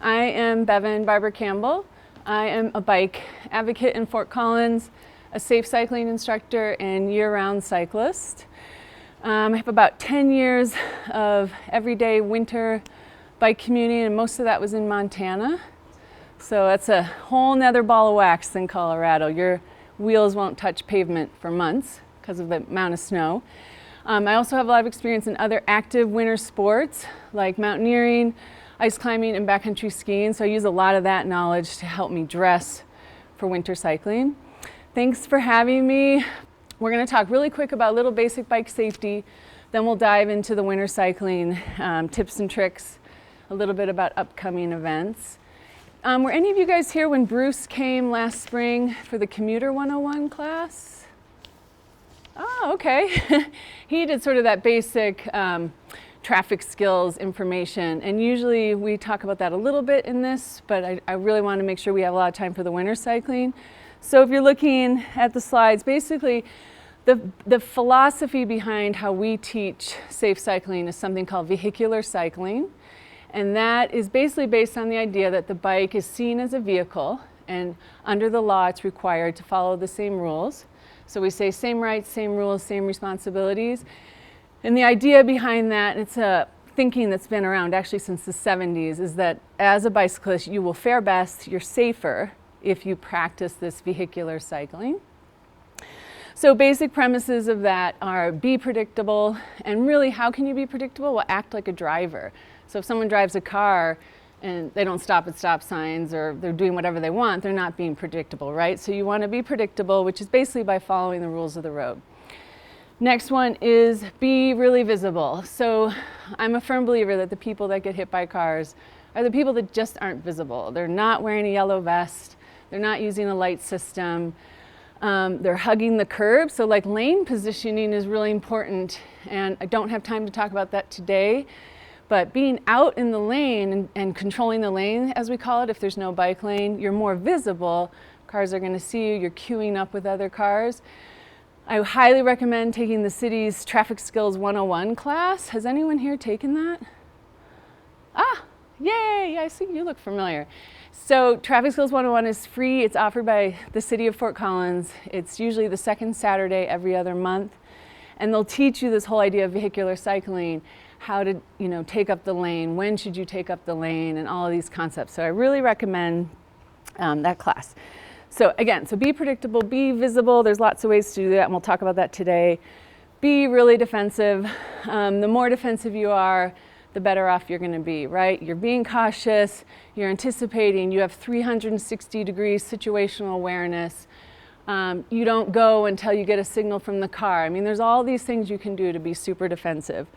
I am Bevan Barber Campbell. I am a bike advocate in Fort Collins, a safe cycling instructor, and year-round cyclist. I have about 10 years of everyday winter bike commuting, and most of that was in Montana. So that's a whole nother ball of wax than Colorado. Your wheels won't touch pavement for months because of the amount of snow. I also have a lot of experience in other active winter sports like mountaineering, ice climbing, and backcountry skiing. So I use a lot of that knowledge to help me dress for winter cycling. Thanks for having me. We're going to talk really quick about a little basic bike safety. Then we'll dive into the winter cycling tips and tricks, a little bit about upcoming events. Were any of you guys here when Bruce came last spring for the Commuter 101 class? Oh, okay. He did sort of that basic traffic skills information, and usually we talk about that a little bit in this, but I really want to make sure we have a lot of time for the winter cycling. So if you're looking at the slides, basically the philosophy behind how we teach safe cycling is something called vehicular cycling, and that is basically based on the idea that the bike is seen as a vehicle, and under the law it's required to follow the same rules. So we say same rights, same rules, same responsibilities. And the idea behind that, it's a thinking that's been around actually since the 70s, is that as a bicyclist you will fare best, you're safer if you practice this vehicular cycling. So basic premises of that are be predictable, and really how can you be predictable? Well, act like a driver. So if someone drives a car and they don't stop at stop signs, or they're doing whatever they want, they're not being predictable, right? So you want to be predictable, which is basically by following the rules of the road. Next one is be really visible. So I'm a firm believer that the people that get hit by cars are the people that just aren't visible. They're not wearing a yellow vest, they're not using a light system, they're hugging the curb. So like lane positioning is really important, and I don't have time to talk about that today. But being out in the lane and controlling the lane, as we call it, if there's no bike lane, you're more visible. Cars are going to see you. You're queuing up with other cars. I highly recommend taking the city's Traffic Skills 101 class. Has anyone here taken that? Ah, yay! I see you look familiar. So Traffic Skills 101 is free. It's offered by the city of Fort Collins. It's usually the second Saturday every other month. And they'll teach you this whole idea of vehicular cycling, how to, take up the lane, when should you take up the lane, and all of these concepts. So I really recommend that class. So again, so be predictable, be visible. There's lots of ways to do that, and we'll talk about that today. Be really defensive. The more defensive you are, the better off you're going to be, right? You're being cautious, you're anticipating, you have 360-degree situational awareness. You don't go until you get a signal from the car. I mean, there's all these things you can do to be super defensive.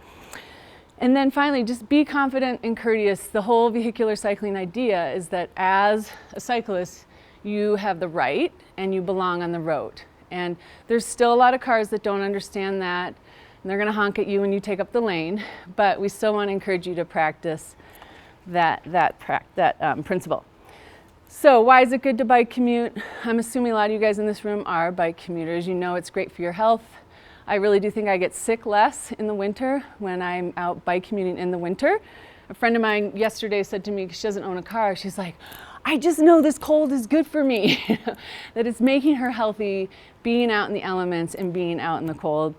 And then finally, just be confident and courteous. The whole vehicular cycling idea is that as a cyclist, you have the right and you belong on the road. And there's still a lot of cars that don't understand that, and they're going to honk at you when you take up the lane, but we still want to encourage you to practice that principle. So why is it good to bike commute? I'm assuming a lot of you guys in this room are bike commuters. You know it's great for your health. I really do think I get sick less in the winter when I'm out bike commuting in the winter. A friend of mine yesterday said to me, because she doesn't own a car, she's like, I just know this cold is good for me. That it's making her healthy, being out in the elements and being out in the cold.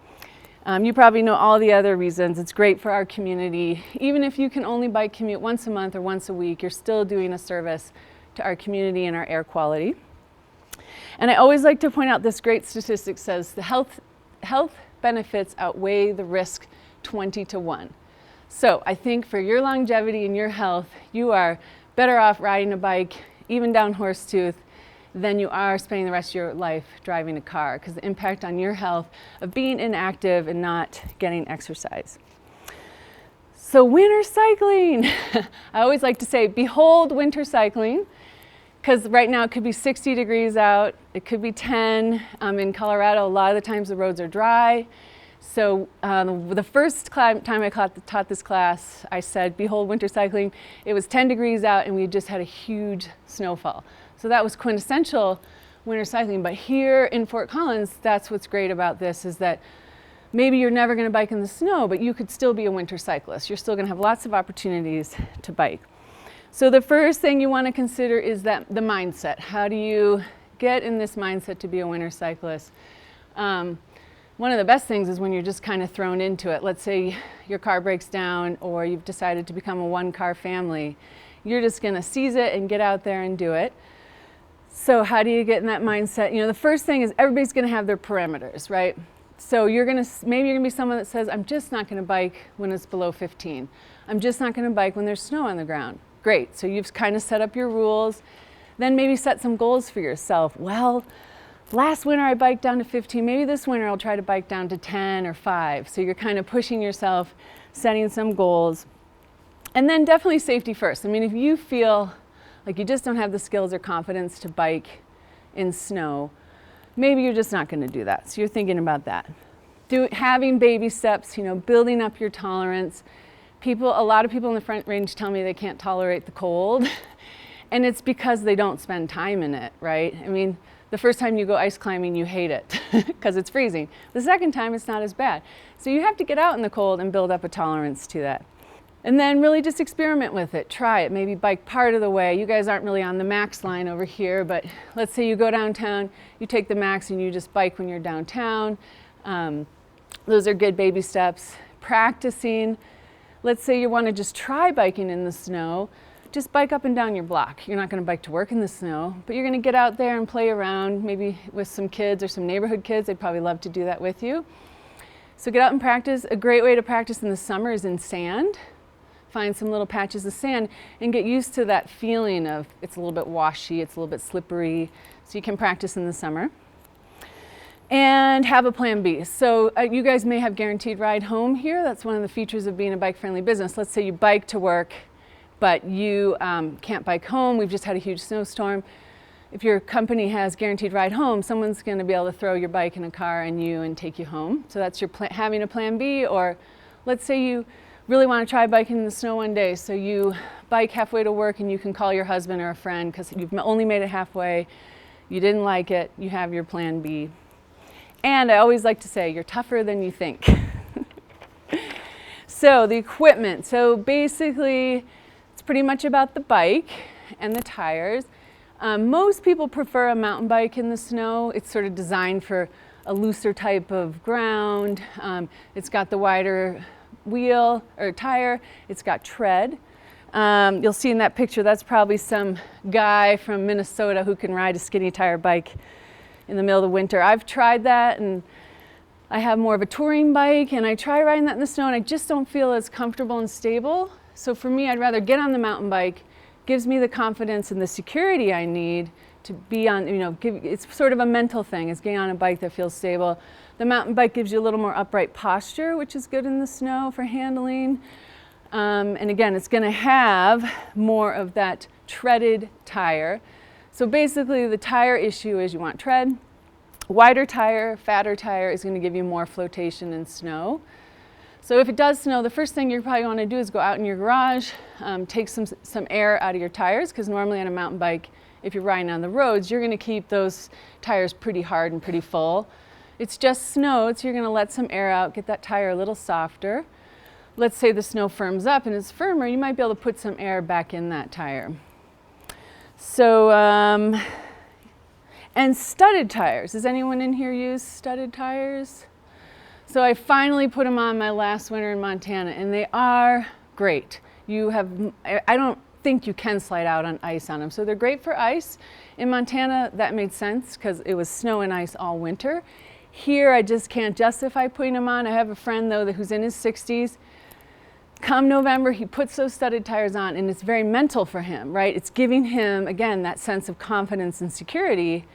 You probably know all the other reasons. It's great for our community. Even if you can only bike commute once a month or once a week, you're still doing a service to our community and our air quality. And I always like to point out this great statistic says the health benefits outweigh the risk 20 to 1. So I think for your longevity and your health, you are better off riding a bike, even down Horsetooth, than you are spending the rest of your life driving a car, because the impact on your health of being inactive and not getting exercise. So winter cycling. I always like to say, behold winter cycling, because right now it could be 60 degrees out, it could be 10. In Colorado, a lot of the times the roads are dry. So the first time I taught this class, I said, behold winter cycling. It was 10 degrees out and we just had a huge snowfall. So that was quintessential winter cycling. But here in Fort Collins, that's what's great about this, is that maybe you're never going to bike in the snow, but you could still be a winter cyclist. You're still going to have lots of opportunities to bike. So the first thing you want to consider is the mindset. How do you get in this mindset to be a winter cyclist? One of the best things is when you're just kind of thrown into it. Let's say your car breaks down or you've decided to become a one-car family. You're just going to seize it and get out there and do it. So how do you get in that mindset? You know, the first thing is everybody's going to have their parameters, right? So maybe you're going to be someone that says, I'm just not going to bike when it's below 15. I'm just not going to bike when there's snow on the ground. Great. So you've kind of set up your rules. Then maybe set some goals for yourself. Well, last winter I biked down to 15. Maybe this winter I'll try to bike down to 10 or 5. So you're kind of pushing yourself, setting some goals. And then definitely safety first. I mean, if you feel like you just don't have the skills or confidence to bike in snow, maybe you're just not going to do that. So you're thinking about that. Having baby steps, you know, building up your tolerance. A lot of people in the Front Range tell me they can't tolerate the cold. And it's because they don't spend time in it, right? I mean, the first time you go ice climbing, you hate it because it's freezing. The second time, it's not as bad. So you have to get out in the cold and build up a tolerance to that. And then really just experiment with it. Try it. Maybe bike part of the way. You guys aren't really on the max line over here, but let's say you go downtown, you take the max and you just bike when you're downtown. Those are good baby steps. Practicing. Let's say you want to just try biking in the snow. Just bike up and down your block. You're not going to bike to work in the snow, but you're going to get out there and play around, maybe with some kids or some neighborhood kids. They'd probably love to do that with you. So get out and practice. A great way to practice in the summer is in sand. Find some little patches of sand and get used to that feeling of it's a little bit washy, it's a little bit slippery, so you can practice in the summer. And have a plan B. So you guys may have guaranteed ride home here. That's one of the features of being a bike-friendly business. Let's say you bike to work, but you can't bike home. We've just had a huge snowstorm. If your company has guaranteed ride home, someone's going to be able to throw your bike in a car and take you home. So that's your having a plan B. Or let's say you really want to try biking in the snow one day, so you bike halfway to work and you can call your husband or a friend because you've only made it halfway, you didn't like it, you have your plan B. And I always like to say, you're tougher than you think. So the equipment. So basically, it's pretty much about the bike and the tires. Most people prefer a mountain bike in the snow. It's sort of designed for a looser type of ground. It's got the wider wheel or tire. It's got tread. You'll see in that picture, that's probably some guy from Minnesota who can ride a skinny tire bike in the middle of the winter. I've tried that, and I have more of a touring bike, and I try riding that in the snow, and I just don't feel as comfortable and stable. So for me, I'd rather get on the mountain bike. Gives me the confidence and the security I need to be on, it's sort of a mental thing. It's getting on a bike that feels stable. The mountain bike gives you a little more upright posture, which is good in the snow for handling. And again, it's going to have more of that treaded tire. So basically, the tire issue is you want tread. Wider tire, fatter tire is going to give you more flotation in snow. So if it does snow, the first thing you probably want to do is go out in your garage, take some air out of your tires, because normally on a mountain bike, if you're riding on the roads, you're going to keep those tires pretty hard and pretty full. It's just snowed, so you're going to let some air out, get that tire a little softer. Let's say the snow firms up and it's firmer, you might be able to put some air back in that tire. So, and studded tires. Does anyone in here use studded tires? So I finally put them on my last winter in Montana, and they are great. I don't think you can slide out on ice on them, so they're great for ice. In Montana, that made sense because it was snow and ice all winter. Here, I just can't justify putting them on. I have a friend, though, who's in his 60s. Come November, he puts those studded tires on, and it's very mental for him, right? It's giving him, again, that sense of confidence and security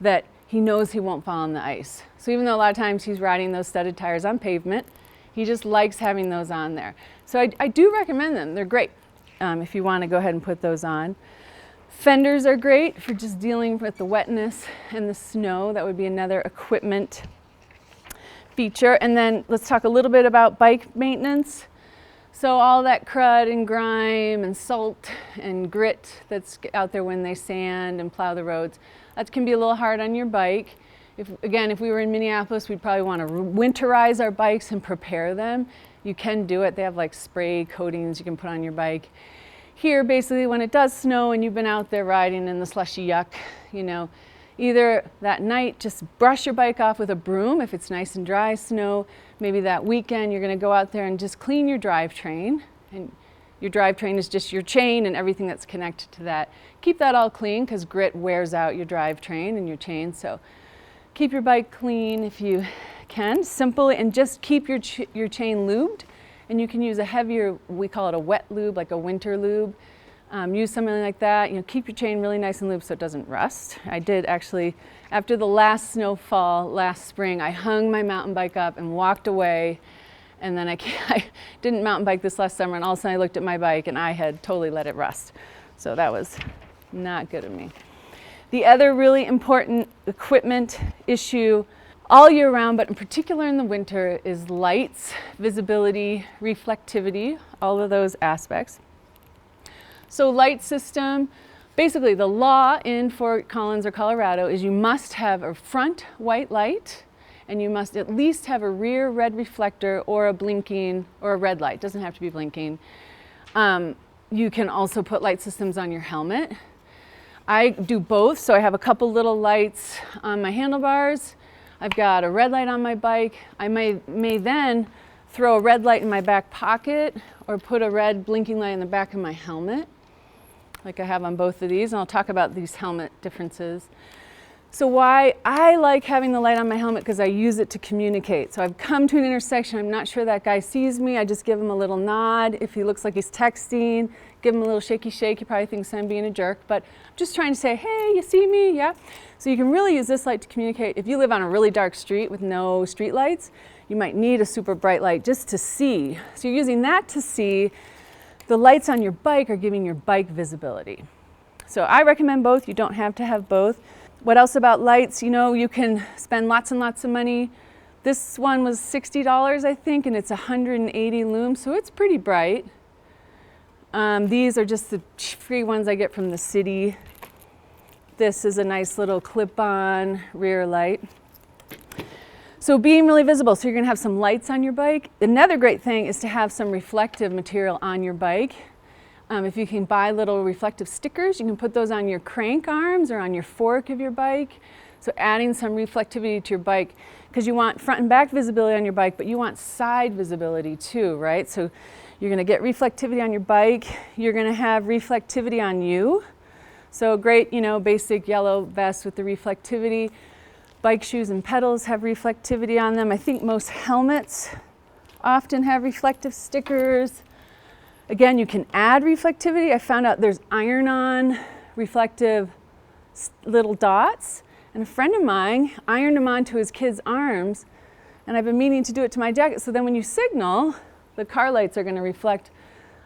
that he knows he won't fall on the ice. So even though a lot of times he's riding those studded tires on pavement, he just likes having those on there. So I do recommend them. They're great if you want to go ahead and put those on. Fenders are great for just dealing with the wetness and the snow. That would be another equipment feature. And then let's talk a little bit about bike maintenance. So all that crud and grime and salt and grit that's out there when they sand and plow the roads, that can be a little hard on your bike. If we were in Minneapolis, we'd probably want to winterize our bikes and prepare them. You can do it. They have like spray coatings you can put on your bike. here, basically, when it does snow and you've been out there riding in the slushy yuck, you know, either that night, just brush your bike off with a broom if it's nice and dry snow. Maybe that weekend you're going to go out there and just clean your drivetrain. And your drivetrain is just your chain and everything that's connected to that. Keep that all clean because grit wears out your drivetrain and your chain. So keep your bike clean if you can, simple, and just keep your chain lubed. And you can use a heavier, we call it a wet lube, like a winter lube. Use something like that. You know, keep your chain really nice and lubed so it doesn't rust. I did actually, after the last snowfall last spring, I hung my mountain bike up and walked away. And then I didn't mountain bike this last summer, and all of a sudden I looked at my bike and I had totally let it rust. So that was not good of me. The other really important equipment issue all year round, but in particular in the winter, is lights, visibility, reflectivity, all of those aspects. So light system, basically the law in Fort Collins or Colorado is you must have a front white light and you must at least have a rear red reflector or a blinking or a red light. Doesn't have to be blinking. You can also put light systems on your helmet. I do both, so I have a couple little lights on my handlebars. I've got a red light on my bike. I may then throw a red light in my back pocket or put a red blinking light in the back of my helmet, like I have on both of these, and I'll talk about these helmet differences. So why I like having the light on my helmet, because I use it to communicate. So I've come to an intersection, I'm not sure that guy sees me, I just give him a little nod. If he looks like he's texting, give him a little shaky shake, he probably thinks I'm being a jerk, but I'm just trying to say, hey, you see me, yeah? So you can really use this light to communicate. If you live on a really dark street with no street lights, you might need a super bright light just to see. So you're using that to see. The lights on your bike are giving your bike visibility. So I recommend both. You don't have to have both. What else about lights? You know, you can spend lots and lots of money. This one was $60, I think, and it's 180 looms, so it's pretty bright. These are just the free ones I get from the city. This is a nice little clip-on rear light. So being really visible, so you're going to have some lights on your bike. Another great thing is to have some reflective material on your bike. If you can buy little reflective stickers, you can put those on your crank arms or on your fork of your bike. So adding some reflectivity to your bike, because you want front and back visibility on your bike, but you want side visibility too, right? So you're going to get reflectivity on your bike. You're going to have reflectivity on you. So great, you know, basic yellow vest with the reflectivity. Bike shoes and pedals have reflectivity on them. I think most helmets often have reflective stickers. Again, you can add reflectivity. I found out there's iron-on reflective little dots. And a friend of mine ironed them onto his kid's arms. And I've been meaning to do it to my jacket. So then when you signal, the car lights are going to reflect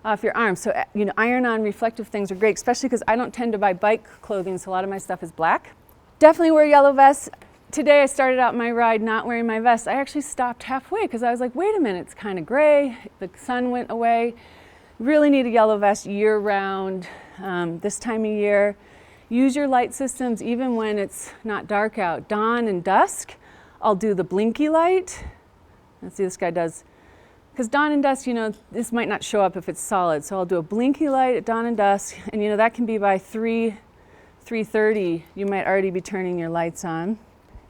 off your arms. So, you know, iron-on reflective things are great, especially because I don't tend to buy bike clothing, so a lot of my stuff is black. Definitely wear yellow vests. Today I started out my ride not wearing my vest. I actually stopped halfway because I was like, wait a minute, it's kind of gray. The sun went away. Really need a yellow vest year-round, this time of year. Use your light systems even when it's not dark out. Dawn and dusk, I'll do the blinky light. Let's see, this guy does. Because dawn and dusk, you know, this might not show up if it's solid. So I'll do a blinky light at dawn and dusk. And you know, that can be by 3:30, you might already be turning your lights on.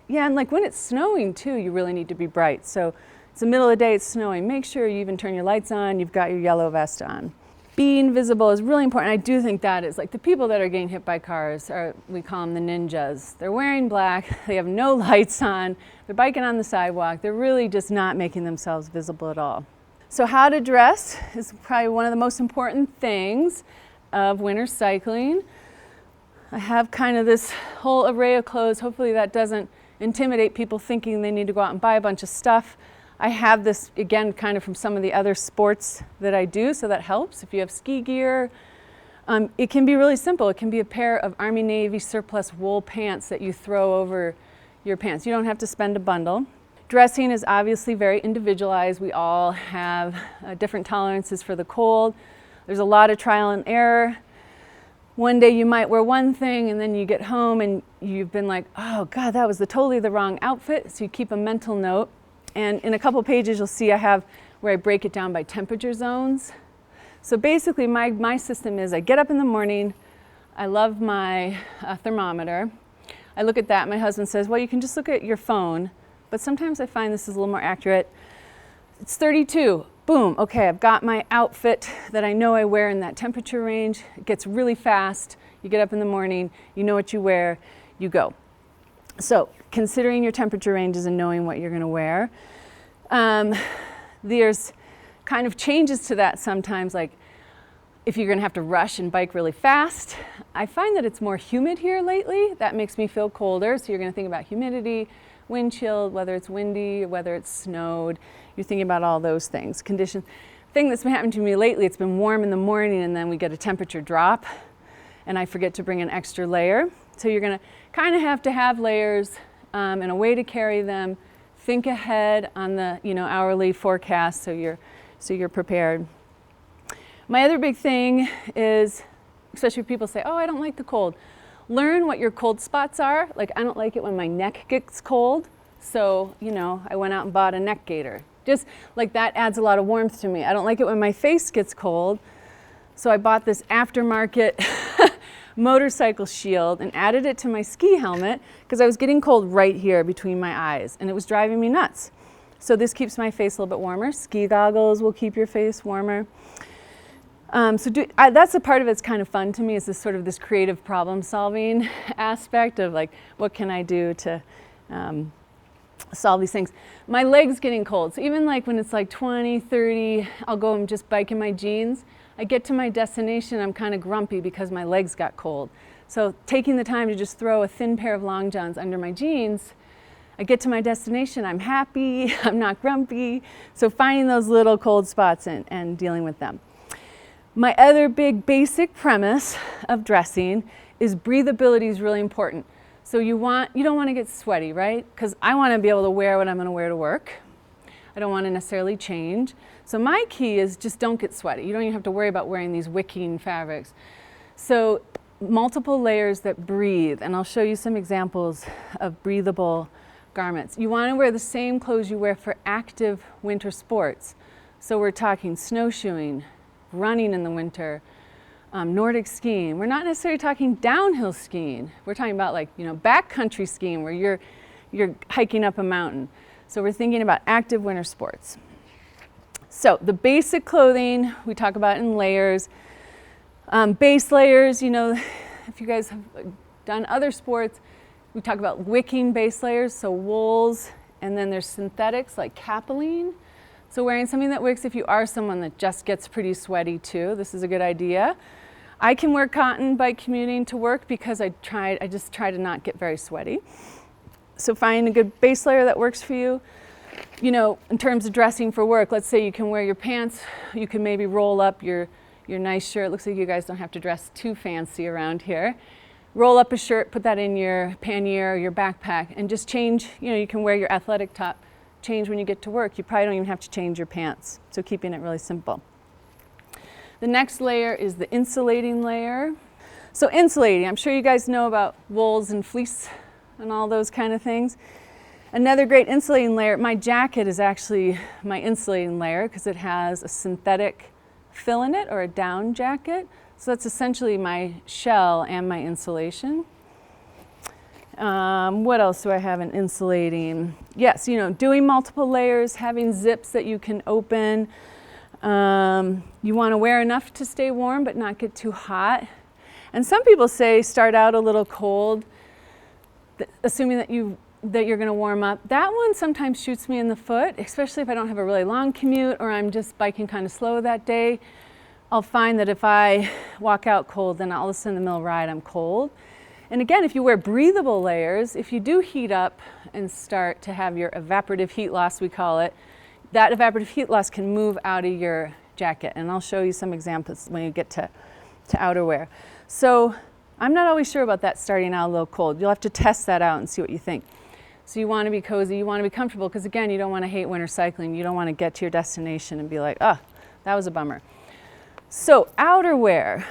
Yeah, and like when it's snowing too, you really need to be bright. So it's the middle of the day, it's snowing. Make sure you even turn your lights on, you've got your yellow vest on. Being visible is really important. I do think that is like the people that are getting hit by cars are, we call them the ninjas. They're wearing black, they have no lights on, they're biking on the sidewalk. They're really just not making themselves visible at all. So how to dress is probably one of the most important things of winter cycling. I have kind of this whole array of clothes. Hopefully that doesn't intimidate people thinking they need to go out and buy a bunch of stuff. I have this, again, kind of from some of the other sports that I do, so that helps. If you have ski gear, it can be really simple. It can be a pair of Army Navy surplus wool pants that you throw over your pants. You don't have to spend a bundle. Dressing is obviously very individualized. We all have different tolerances for the cold. There's a lot of trial and error. One day you might wear one thing and then you get home and you've been like, oh God, that was totally the wrong outfit. So you keep a mental note. And in a couple pages you'll see I have where I break it down by temperature zones. So basically my system is I get up in the morning, I love my thermometer. I look at that, my husband says, well, you can just look at your phone, but sometimes I find this is a little more accurate. It's 32, boom, okay, I've got my outfit that I know I wear in that temperature range. It gets really fast. You get up in the morning, you know what you wear, you go. So considering your temperature ranges and knowing what you're gonna wear. There's kind of changes to that sometimes, like if you're gonna have to rush and bike really fast. I find that it's more humid here lately. That makes me feel colder, so you're gonna think about humidity, wind chill, whether it's windy, whether it's snowed. You're thinking about all those things. Condition. Thing that's been happening to me lately, it's been warm in the morning and then we get a temperature drop and I forget to bring an extra layer. So you're gonna kind of have to have layers and a way to carry them. Think ahead on the hourly forecast so you're prepared. My other big thing is, especially if people say, oh, I don't like the cold. Learn what your cold spots are. Like, I don't like it when my neck gets cold. So, I went out and bought a neck gaiter. Just like that adds a lot of warmth to me. I don't like it when my face gets cold. So I bought this aftermarket motorcycle shield and added it to my ski helmet because I was getting cold right here between my eyes and it was driving me nuts. So this keeps my face a little bit warmer. Ski goggles will keep your face warmer. That's a part of it's kind of fun to me, is this sort of this creative problem solving aspect of like, what can I do to solve these things. My legs getting cold. So even like when it's like 20, 30, I'll go and just bike in my jeans. I get to my destination, I'm kind of grumpy because my legs got cold. So taking the time to just throw a thin pair of long johns under my jeans, I get to my destination, I'm happy, I'm not grumpy. So finding those little cold spots and dealing with them. My other big basic premise of dressing is breathability is really important. So you don't want to get sweaty, right? Because I want to be able to wear what I'm going to wear to work. I don't want to necessarily change. So my key is just don't get sweaty. You don't even have to worry about wearing these wicking fabrics. So multiple layers that breathe, and I'll show you some examples of breathable garments. You want to wear the same clothes you wear for active winter sports. So we're talking snowshoeing, running in the winter, Nordic skiing. We're not necessarily talking downhill skiing. We're talking about like, backcountry skiing where you're hiking up a mountain. So we're thinking about active winter sports. So the basic clothing we talk about in layers. Base layers, if you guys have done other sports, we talk about wicking base layers, so wools, and then there's synthetics like capilene. So wearing something that wicks if you are someone that just gets pretty sweaty too, this is a good idea. I can wear cotton bike commuting to work because I just try to not get very sweaty. So find a good base layer that works for you. In terms of dressing for work, let's say you can wear your pants, you can maybe roll up your nice shirt. Looks like you guys don't have to dress too fancy around here. Roll up a shirt, put that in your pannier or your backpack, and just change. You can wear your athletic top, change when you get to work. You probably don't even have to change your pants. So keeping it really simple. The next layer is the insulating layer. So insulating, I'm sure you guys know about wools and fleece and all those kind of things. Another great insulating layer, my jacket is actually my insulating layer because it has a synthetic fill in it, or a down jacket. So that's essentially my shell and my insulation. What else do I have in insulating? Yes, doing multiple layers, having zips that you can open. You want to wear enough to stay warm but not get too hot. And some people say start out a little cold, assuming that you're going to warm up. That one sometimes shoots me in the foot, especially if I don't have a really long commute or I'm just biking kind of slow that day. I'll find that if I walk out cold, then all of a sudden in the middle of the ride I'm cold. And again, if you wear breathable layers, if you do heat up and start to have your evaporative heat loss, we call it, that evaporative heat loss can move out of your jacket. And I'll show you some examples when you get to outerwear. So I'm not always sure about that starting out a little cold. You'll have to test that out and see what you think. So you want to be cozy, you want to be comfortable, because again, you don't want to hate winter cycling. You don't want to get to your destination and be like, oh, that was a bummer. So outerwear.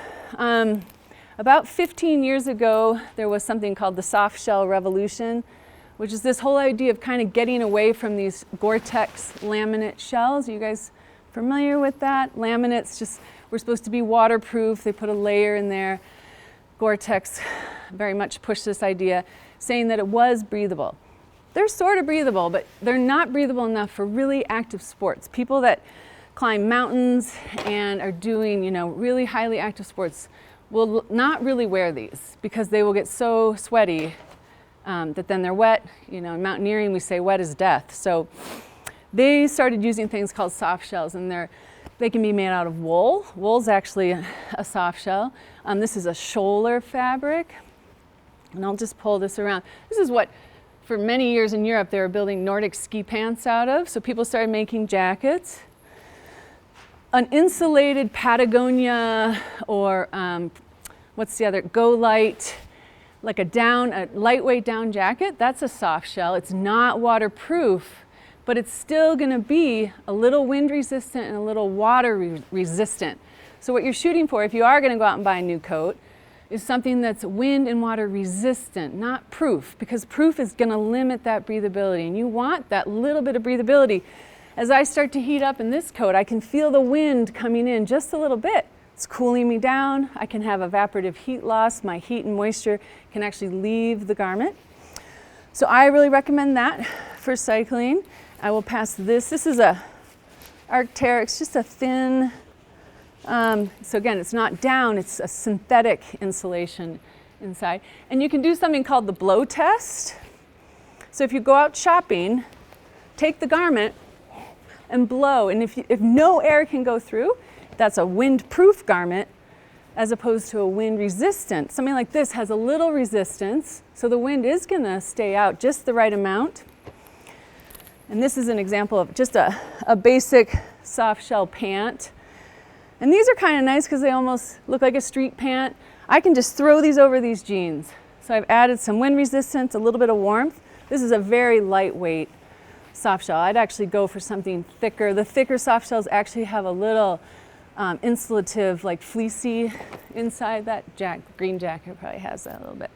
About 15 years ago, there was something called the soft shell revolution, which is this whole idea of kind of getting away from these Gore-Tex laminate shells. Are you guys familiar with that? Laminates just were supposed to be waterproof. They put a layer in there. Gore-Tex very much pushed this idea, saying that it was breathable. They're sort of breathable, but they're not breathable enough for really active sports. People that climb mountains and are doing, really highly active sports will not really wear these because they will get so sweaty that then they're wet. In mountaineering we say wet is death. So they started using things called soft shells, and they can be made out of wool. Wool's actually a soft shell. This is a shoulder fabric, and I'll just pull this around. This is what, for many years in Europe, they were building Nordic ski pants out of. So people started making jackets. An insulated Patagonia or what's the other? Go Light, like a lightweight down jacket. That's a soft shell. It's not waterproof, but it's still going to be a little wind resistant and a little water resistant. So what you're shooting for, if you are going to go out and buy a new coat, is something that's wind and water resistant, not proof, because proof is going to limit that breathability, and you want that little bit of breathability. As I start to heat up in this coat, I can feel the wind coming in just a little bit. It's cooling me down. I can have evaporative heat loss. My heat and moisture can actually leave the garment. So I really recommend that for cycling. I will pass this. This is a Arc'teryx, just a thin, so again, it's not down, it's a synthetic insulation inside. And you can do something called the blow test. So if you go out shopping, take the garment and blow, and if no air can go through, that's a wind-proof garment as opposed to a wind-resistant. Something like this has a little resistance, so the wind is going to stay out just the right amount. And this is an example of just a basic soft shell pant. And these are kind of nice because they almost look like a street pant. I can just throw these over these jeans. So I've added some wind resistance, a little bit of warmth. This is a very lightweight soft shell. I'd actually go for something thicker. The thicker soft shells actually have a little insulative, like fleecy inside. That green jacket probably has that a little bit.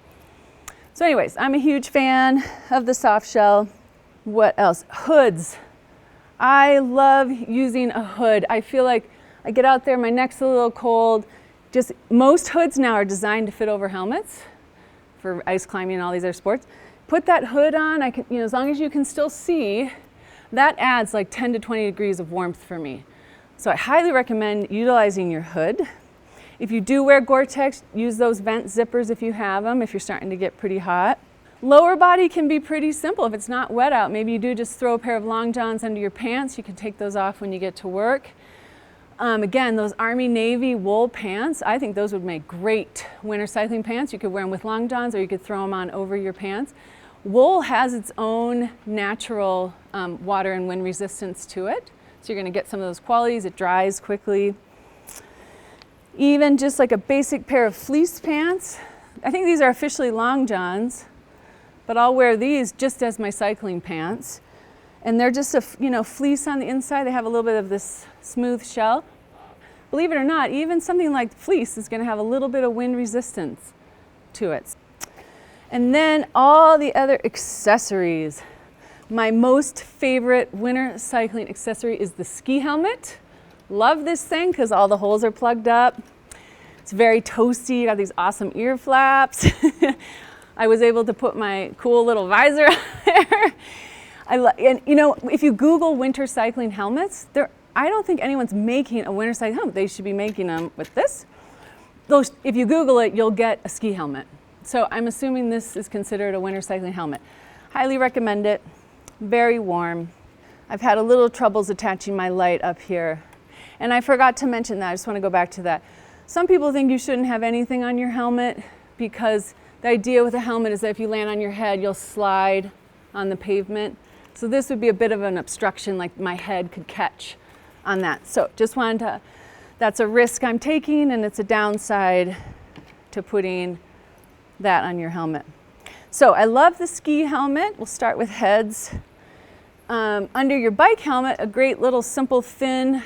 So anyways, I'm a huge fan of the soft shell. What else? Hoods. I love using a hood. I feel like I get out there, my neck's a little cold. Most hoods now are designed to fit over helmets for ice climbing and all these other sports. Put that hood on, as long as you can still see, that adds like 10 to 20 degrees of warmth for me. So I highly recommend utilizing your hood. If you do wear Gore-Tex, use those vent zippers if you have them, if you're starting to get pretty hot. Lower body can be pretty simple. If it's not wet out, maybe you do just throw a pair of long johns under your pants. You can take those off when you get to work. Again, those Army Navy wool pants, I think those would make great winter cycling pants. You could wear them with long johns, or you could throw them on over your pants. Wool has its own natural water and wind resistance to it. So you're going to get some of those qualities. It dries quickly. Even just like a basic pair of fleece pants. I think these are officially long johns, but I'll wear these just as my cycling pants. And they're just a fleece on the inside. They have a little bit of this smooth shell. Believe it or not, even something like fleece is going to have a little bit of wind resistance to it. And then all the other accessories. My most favorite winter cycling accessory is the ski helmet. Love this thing because all the holes are plugged up. It's very toasty. Got these awesome ear flaps. I was able to put my cool little visor on there. And if you Google winter cycling helmets, I don't think anyone's making a winter cycling helmet. They should be making them with this. If you Google it, you'll get a ski helmet. So I'm assuming this is considered a winter cycling helmet. Highly recommend it. Very warm. I've had a little troubles attaching my light up here. And I forgot to mention that. I just want to go back to that. Some people think you shouldn't have anything on your helmet because the idea with a helmet is that if you land on your head, you'll slide on the pavement. So this would be a bit of an obstruction, like my head could catch on that. So just wanted to, that's a risk I'm taking, and it's a downside to putting that on your helmet. So I love the ski helmet. We'll start with heads. Under your bike helmet, a great little simple thin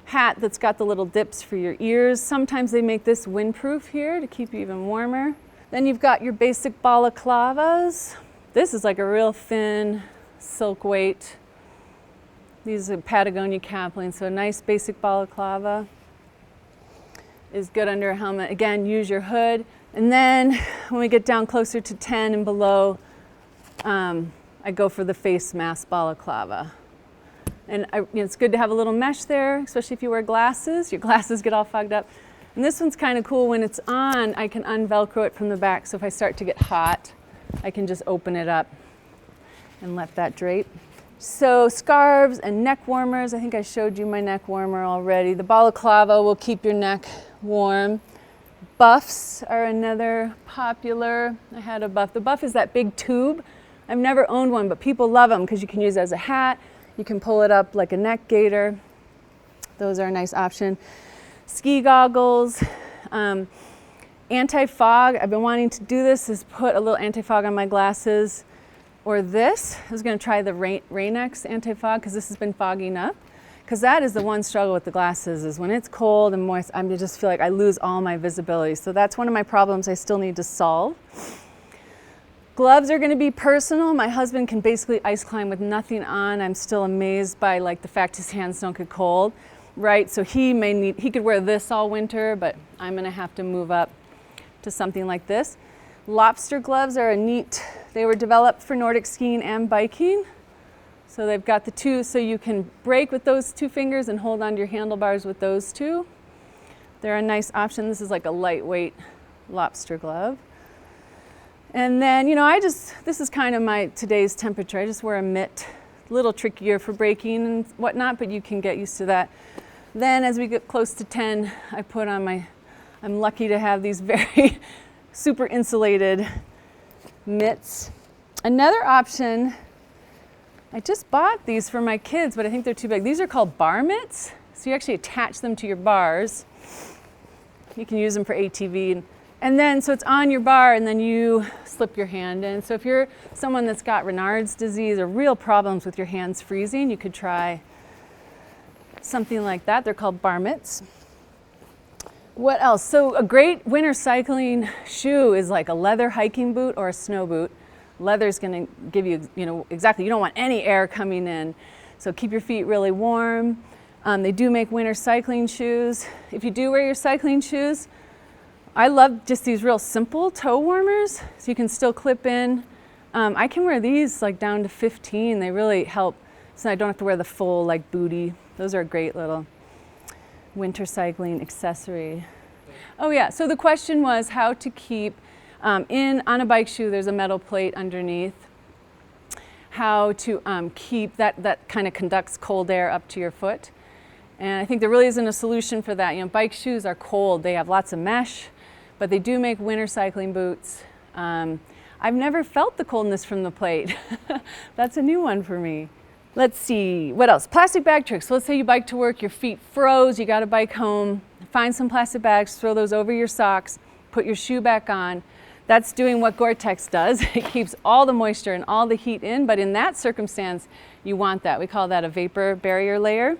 hat that's got the little dips for your ears. Sometimes they make this windproof here to keep you even warmer. Then you've got your basic balaclavas. This is like a real thin silk weight. These are Patagonia caplings, so a nice basic balaclava. is good under a helmet. Again, use your hood. And then when we get down closer to 10 and below, I go for the face mask balaclava. And it's good to have a little mesh there, especially if you wear glasses. Your glasses get all fogged up. And this one's kind of cool. When it's on, I can unvelcro it from the back. So if I start to get hot, I can just open it up and let that drape. So scarves and neck warmers. I think I showed you my neck warmer already. The balaclava will keep your neck warm. Buffs are another popular. I had a buff. The buff is that big tube. I've never owned one, but people love them because you can use it as a hat. You can pull it up like a neck gaiter. Those are a nice option. Ski goggles. Anti-fog. I've been wanting to do this, is put a little anti-fog on my glasses. Or this. I was going to try the Rain-X anti-fog because this has been fogging up. Because that is the one struggle with the glasses, is when it's cold and moist, I just feel like I lose all my visibility. So that's one of my problems I still need to solve. Gloves are going to be personal. My husband can basically ice climb with nothing on. I'm still amazed by like the fact his hands don't get cold, right? So he could wear this all winter, but I'm going to have to move up to something like this. Lobster gloves are a neat, they were developed for Nordic skiing and biking. So they've got the two, so you can brake with those two fingers and hold onto your handlebars with those two. They're a nice option. This is like a lightweight lobster glove. And then, this is kind of my today's temperature. I just wear a mitt, a little trickier for braking and whatnot, but you can get used to that. Then as we get close to 10, I put on I'm lucky to have these very super insulated mitts. Another option, I just bought these for my kids, but I think they're too big. These are called bar mitts. So you actually attach them to your bars. You can use them for ATV. And then, so it's on your bar and then you slip your hand in. So if you're someone that's got Raynaud's disease or real problems with your hands freezing, you could try something like that. They're called bar mitts. What else? So a great winter cycling shoe is like a leather hiking boot or a snow boot. Leather's going to give you, exactly, you don't want any air coming in. So keep your feet really warm. They do make winter cycling shoes. If you do wear your cycling shoes, I love just these real simple toe warmers. So you can still clip in. I can wear these like down to 15. They really help. So I don't have to wear the full like booty. Those are a great little winter cycling accessory. Oh yeah, so the question was how to keep on a bike shoe, there's a metal plate underneath. How to keep that kind of conducts cold air up to your foot. And I think there really isn't a solution for that. Bike shoes are cold. They have lots of mesh, but they do make winter cycling boots. I've never felt the coldness from the plate. That's a new one for me. Let's see, what else? Plastic bag tricks. So let's say you bike to work, your feet froze, you got to bike home. Find some plastic bags, throw those over your socks, put your shoe back on. That's doing what Gore-Tex does. It keeps all the moisture and all the heat in, but in that circumstance, you want that. We call that a vapor barrier layer.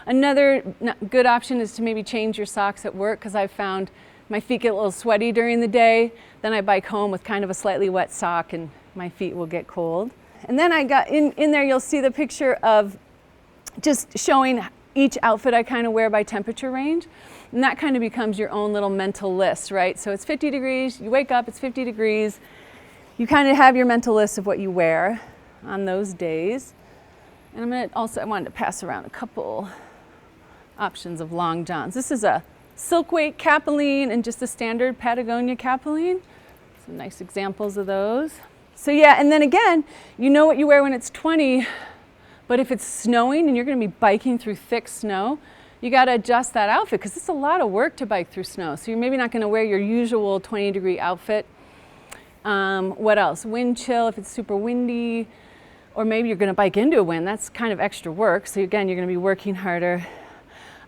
Another good option is to maybe change your socks at work, because I've found my feet get a little sweaty during the day. Then I bike home with kind of a slightly wet sock and my feet will get cold. And then I got in there, you'll see the picture of just showing each outfit I kind of wear by temperature range. And that kind of becomes your own little mental list, right? So it's 50 degrees, you wake up, it's 50 degrees. You kind of have your mental list of what you wear on those days. And I wanted to pass around a couple options of long johns. This is a silk weight capeline and just a standard Patagonia capeline. Some nice examples of those. So yeah, and then again, you know what you wear when it's 20, but if it's snowing and you're going to be biking through thick snow, you got to adjust that outfit because it's a lot of work to bike through snow. So you're maybe not going to wear your usual 20-degree outfit. What else? Wind chill if it's super windy, or maybe you're going to bike into a wind. That's kind of extra work. So again, you're going to be working harder.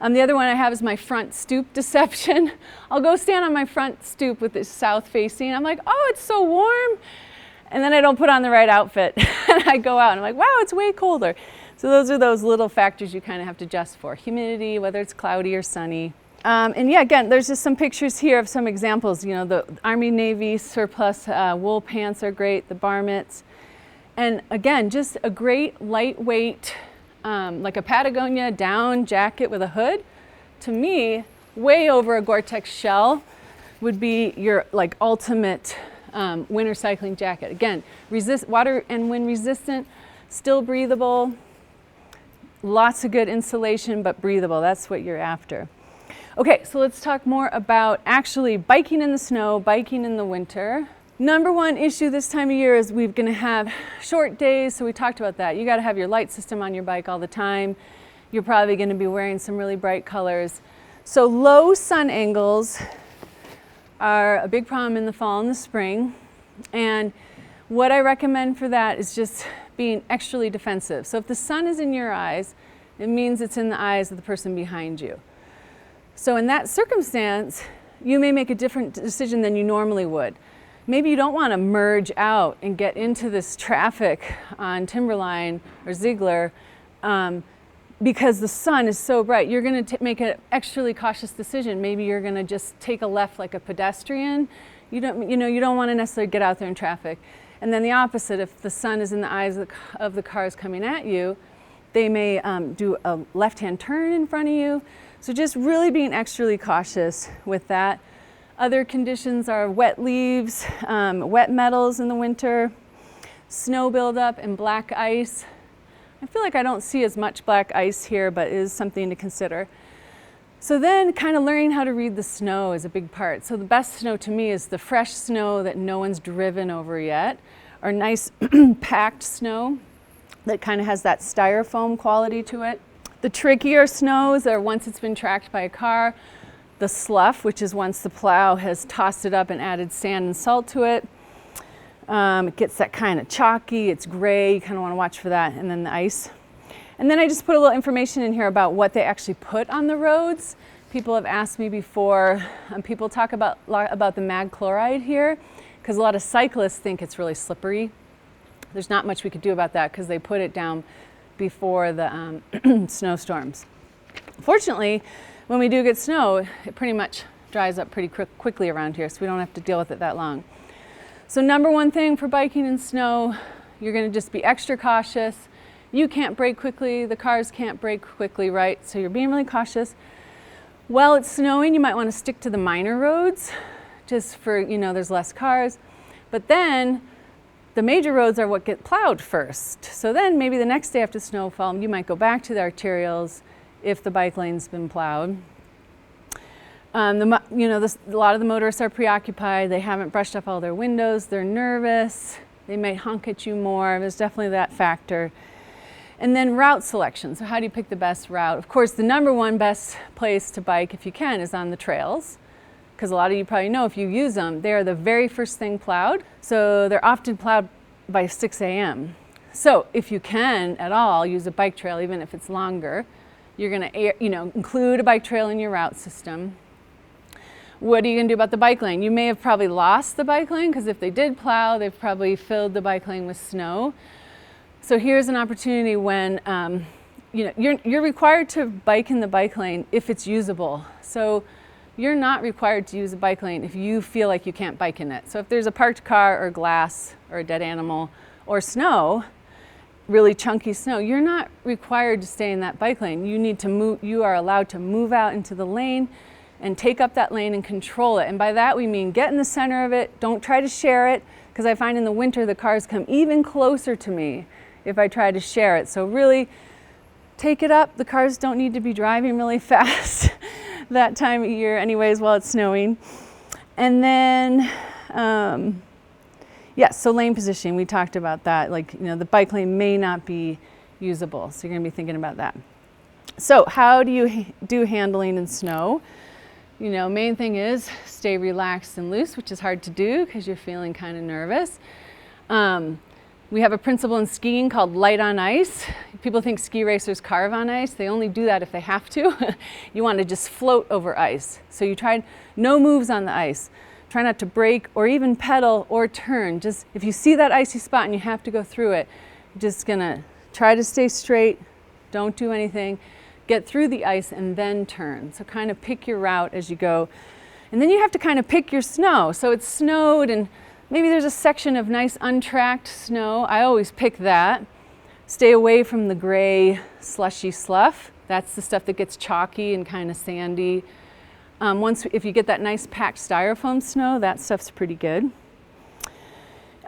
The other one I have is my front stoop deception. I'll go stand on my front stoop with it south facing. I'm like, oh, it's so warm. And then I don't put on the right outfit. And I go out and I'm like, wow, it's way colder. So those are those little factors you kind of have to adjust for. Humidity, whether it's cloudy or sunny. And yeah, again, there's just some pictures here of some examples. You know, the Army Navy surplus wool pants are great, the bar mitts. And again, just a great lightweight, like a Patagonia down jacket with a hood. To me, way over a Gore-Tex shell would be your like ultimate winter cycling jacket. Again, water and wind resistant, still breathable, lots of good insulation, but breathable. That's what you're after. Okay, so let's talk more about actually biking in the snow, biking in the winter. Number one issue this time of year is we're gonna have short days, so we talked about that. You gotta have your light system on your bike all the time. You're probably gonna be wearing some really bright colors. So low sun angles are a big problem in the fall and the spring. And what I recommend for that is just being extra defensive. So if the sun is in your eyes, it means it's in the eyes of the person behind you. So in that circumstance, you may make a different decision than you normally would. Maybe you don't want to merge out and get into this traffic on Timberline or Ziegler because the sun is so bright. You're going to make an extra cautious decision. Maybe you're going to just take a left like a pedestrian. You don't want to necessarily get out there in traffic. And then the opposite, if the sun is in the eyes of the cars coming at you, they may do a left-hand turn in front of you. So just really being extra cautious with that. Other conditions are wet leaves, wet metals in the winter, snow buildup, and black ice. I feel like I don't see as much black ice here, but it is something to consider. So then kind of learning how to read the snow is a big part. So the best snow to me is the fresh snow that no one's driven over yet, or nice packed snow that kind of has that styrofoam quality to it. The trickier snows are once it's been tracked by a car. The slough, which is once the plow has tossed it up and added sand and salt to it. It gets that kind of chalky, it's gray, you kind of want to watch for that, and then the ice. And then I just put a little information in here about what they actually put on the roads. People have asked me before, people talk about the mag chloride here, because a lot of cyclists think it's really slippery. There's not much we could do about that because they put it down before the snowstorms. Fortunately, when we do get snow, it pretty much dries up pretty quickly around here, so we don't have to deal with it that long. So number one thing for biking in snow, you're going to just be extra cautious. You can't brake quickly, the cars can't brake quickly, right? So you're being really cautious. While it's snowing, you might want to stick to the minor roads, just for, there's less cars. But then the major roads are what get plowed first. So then maybe the next day after snowfall, you might go back to the arterials if the bike lane's been plowed. A lot of the motorists are preoccupied. They haven't brushed up all their windows. They're nervous. They may honk at you more. There's definitely that factor. And then route selection. So how do you pick the best route? Of course, the number one best place to bike, if you can, is on the trails. Because a lot of you probably know if you use them, they are the very first thing plowed. So they're often plowed by 6 a.m. So if you can at all use a bike trail, even if it's longer, you're going to include a bike trail in your route system. What are you going to do about the bike lane? You may have probably lost the bike lane because if they did plow, they've probably filled the bike lane with snow. So here's an opportunity when you're required to bike in the bike lane if it's usable. So you're not required to use a bike lane if you feel like you can't bike in it. So if there's a parked car or glass or a dead animal or snow, really chunky snow, you're not required to stay in that bike lane. You are allowed to move out into the lane and take up that lane and control it. And by that we mean get in the center of it, don't try to share it, because I find in the winter the cars come even closer to me if I try to share it. So really take it up. The cars don't need to be driving really fast that time of year anyways while it's snowing. And then, so lane positioning, we talked about that. The bike lane may not be usable, so you're gonna be thinking about that. So how do you do handling in snow? Main thing is stay relaxed and loose, which is hard to do because you're feeling kind of nervous. We have a principle in skiing called light on ice. People think ski racers carve on ice. They only do that if they have to. You want to just float over ice. So you try no moves on the ice. Try not to brake or even pedal or turn. Just if you see that icy spot and you have to go through it, you're just gonna try to stay straight. Don't do anything. Get through the ice and then turn. So kind of pick your route as you go. And then you have to kind of pick your snow. So it's snowed and maybe there's a section of nice untracked snow. I always pick that. Stay away from the gray slushy slough. That's the stuff that gets chalky and kind of sandy. If you get that nice packed styrofoam snow, that stuff's pretty good.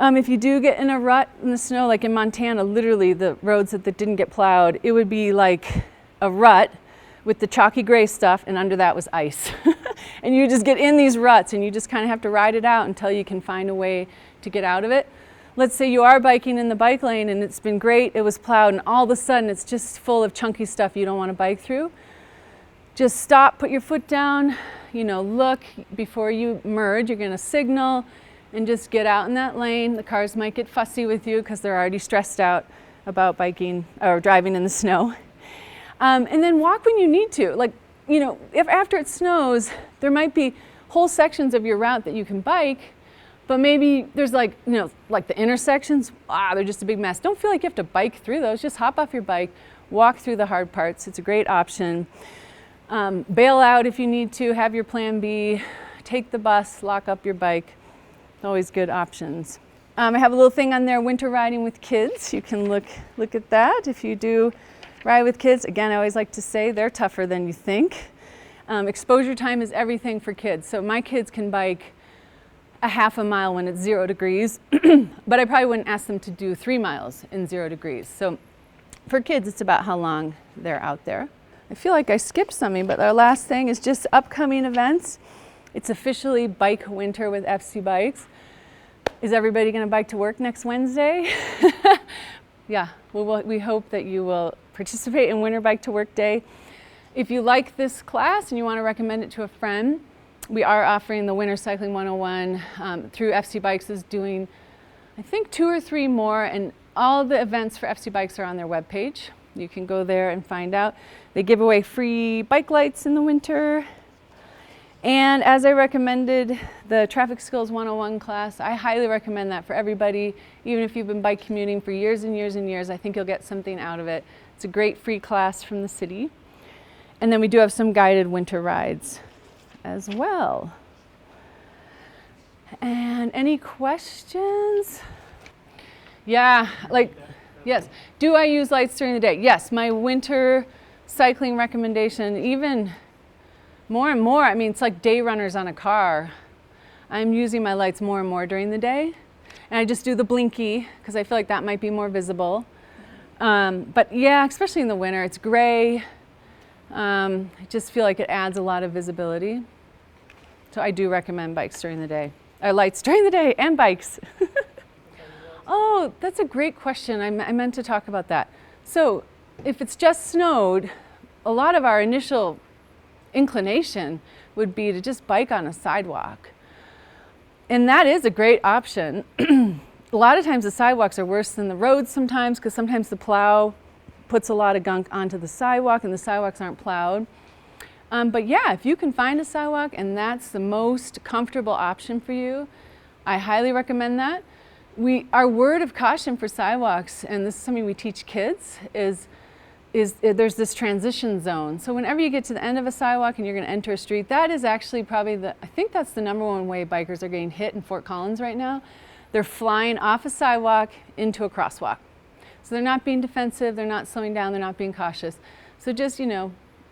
If you do get in a rut in the snow, like in Montana, literally the roads that didn't get plowed, it would be like a rut with the chalky gray stuff, and under that was ice. And you just get in these ruts and you just kind of have to ride it out until you can find a way to get out of it. Let's say you are biking in the bike lane and it's been great, it was plowed, and all of a sudden it's just full of chunky stuff you don't want to bike through. Just stop, put your foot down, look before you merge. You're going to signal and just get out in that lane. The cars might get fussy with you because they're already stressed out about biking or driving in the snow. And then walk when you need to. Like, if after it snows, there might be whole sections of your route that you can bike, but maybe there's like the intersections, they're just a big mess. Don't feel like you have to bike through those. Just hop off your bike, walk through the hard parts. It's a great option. Bail out if you need to, have your plan B, take the bus, lock up your bike. Always good options. I have a little thing on there, winter riding with kids. You can look at that. If you do ride with kids, again, I always like to say they're tougher than you think. Exposure time is everything for kids. So my kids can bike a half a mile when it's 0 degrees, but I probably wouldn't ask them to do 3 miles in 0 degrees. So for kids, it's about how long they're out there. I feel like I skipped something, but our last thing is just upcoming events. It's officially Bike Winter with FC Bikes. Is everybody going to bike to work next Wednesday? Yeah, we hope that you will participate in Winter Bike to Work Day. If you like this class and you want to recommend it to a friend, we are offering the Winter Cycling 101 through FC Bikes is doing, I think, 2 or 3 more, and all the events for FC Bikes are on their webpage. You can go there and find out. They give away free bike lights in the winter. And as I recommended, the Traffic Skills 101 class, I highly recommend that for everybody. Even if you've been bike commuting for years and years and years, I think you'll get something out of it. It's a great free class from the city. And then we do have some guided winter rides as well. And any questions? Yeah, yes. Do I use lights during the day? Yes, my winter cycling recommendation, even more and more, it's like day runners on a car. I'm using my lights more and more during the day. And I just do the blinky because I feel like that might be more visible. But yeah, especially in the winter, it's gray. I just feel like it adds a lot of visibility. So I do recommend bikes during the day. Lights during the day and bikes. Oh, that's a great question. I meant to talk about that. So if it's just snowed, a lot of our initial inclination would be to just bike on a sidewalk. And that is a great option. A lot of times the sidewalks are worse than the roads sometimes, because sometimes the plow puts a lot of gunk onto the sidewalk and the sidewalks aren't plowed. But yeah, if you can find a sidewalk and that's the most comfortable option for you, I highly recommend that. Our word of caution for sidewalks, and this is something we teach kids, is there's this transition zone. So whenever you get to the end of a sidewalk and you're going to enter a street, that is actually probably I think that's the #1 way bikers are getting hit in Fort Collins right now. They're flying off a sidewalk into a crosswalk. So they're not being defensive, they're not slowing down, they're not being cautious. So just,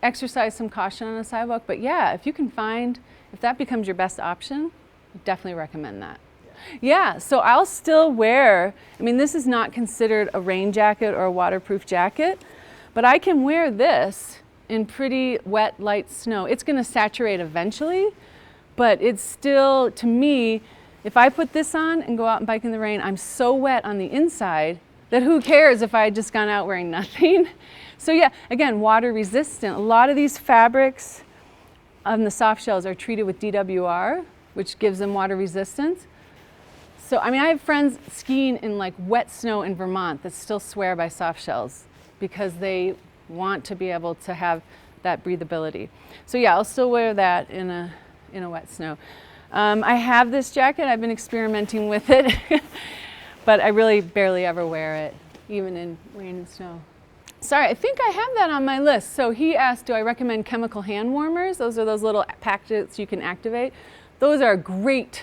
exercise some caution on a sidewalk. But yeah, if that becomes your best option, I definitely recommend that. Yeah, so I'll still wear, this is not considered a rain jacket or a waterproof jacket, but I can wear this in pretty wet, light snow. It's going to saturate eventually, but it's still, to me, if I put this on and go out and bike in the rain, I'm so wet on the inside that who cares if I had just gone out wearing nothing. So yeah, again, water resistant. A lot of these fabrics on the soft shells are treated with DWR, which gives them water resistance. So, I have friends skiing in wet snow in Vermont that still swear by soft shells because they want to be able to have that breathability. So yeah, I'll still wear that in a wet snow. I have this jacket, I've been experimenting with it, but I really barely ever wear it, even in rain and snow. Sorry, I think I have that on my list. So he asked, do I recommend chemical hand warmers? Those are those little packets you can activate. Those are a great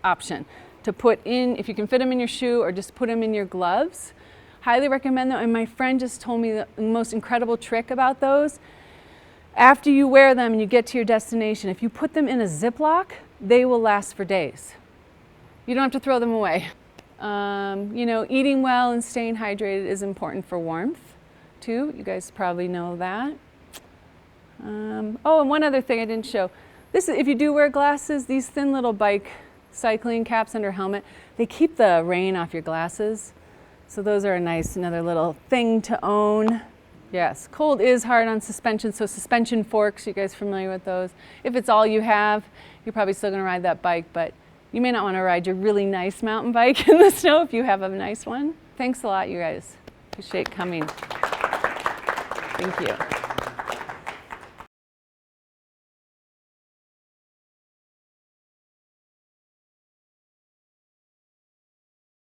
option to put in, if you can fit them in your shoe or just put them in your gloves. Highly recommend them. And my friend just told me the most incredible trick about those. After you wear them and you get to your destination, if you put them in a Ziploc, they will last for days. You don't have to throw them away. You know, eating well and staying hydrated is important for warmth too. You guys probably know that. Oh, and one other thing I didn't show. This is, if you do wear glasses, these thin little bike cycling caps under helmet, they keep the rain off your glasses. So those are a nice, another little thing to own. Yes, cold is hard on suspension, so suspension forks, you guys familiar with those? If it's all you have, you're probably still gonna ride that bike, but you may not want to ride your really nice mountain bike in the snow if you have a nice one. Thanks a lot, you guys. Appreciate coming. Thank you.